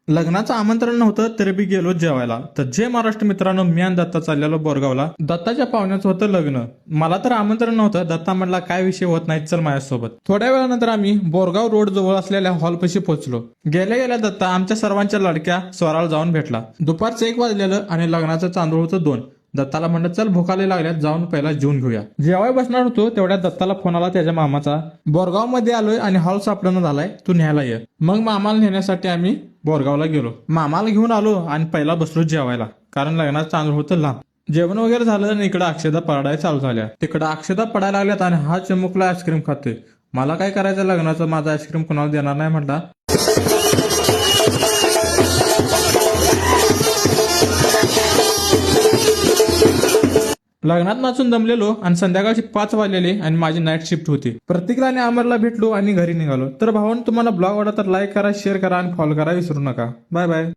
लग्नाचं आमंत्रण नव्हतं तरी बी गेलो जेवायला. तर जे महाराष्ट्र मित्रांनो, मी आणि दत्ता चाललेलो बोरगावला. दत्ताच्या पाहुण्याचं होतं लग्न. मला तर आमंत्रण नव्हतं. दत्ता म्हटला काय विषय होत नाही, चल माझ्यासोबत. थोड्या वेळानंतर आम्ही बोरगाव रोड जवळ असलेल्या हॉलपाशी पोहोचलो. गेल्या गेल्या दत्ता आमच्या सर्वांच्या लाडक्या स्वराला जाऊन भेटला. दुपारचं 1 वाजलेलं आणि लग्नाचं तांदूळ होतं 2. दत्ताला म्हणलं चल भुकाले लागल्यात, जाऊन पहिला जेवून घेऊया. जेवाय बसणार होतो तेवढ्या दत्ताला फोन आला त्याच्या मामाचा. बोरगाव मध्ये आलोय आणि हॉल सापडणं झालाय, तू न्यायला ये. मग मामाला नेण्यासाठी आम्ही बोरगावला गेलो. मामाला घेऊन आलो आणि पहिला बसलो जेवायला, कारण लग्नाचं तांदूळ होतं लांब. जेवण वगैरे झालं आणि इकडे अक्षदा पडायला चालू झाल्या. तिकडे अक्षदा पडायला लागल्यात आणि हा चिमुकला आईस्क्रीम खातोय. मला काय करायचं लग्नाचं, माझा आईस्क्रीम कोणाला देणार नाही म्हटला. लग्नात नाचून दमलेलो आणि संध्याकाळची 5 वाजलेले आणि माझी नाईट शिफ्ट होती. प्रत्येकाला आणि अमरला भेटलो आणि घरी निघालो. तर भावांनो, तुम्हाला ब्लॉग आवडला तर लाईक करा, शेअर करा आणि फॉलो करा विसरू नका. Bye bye.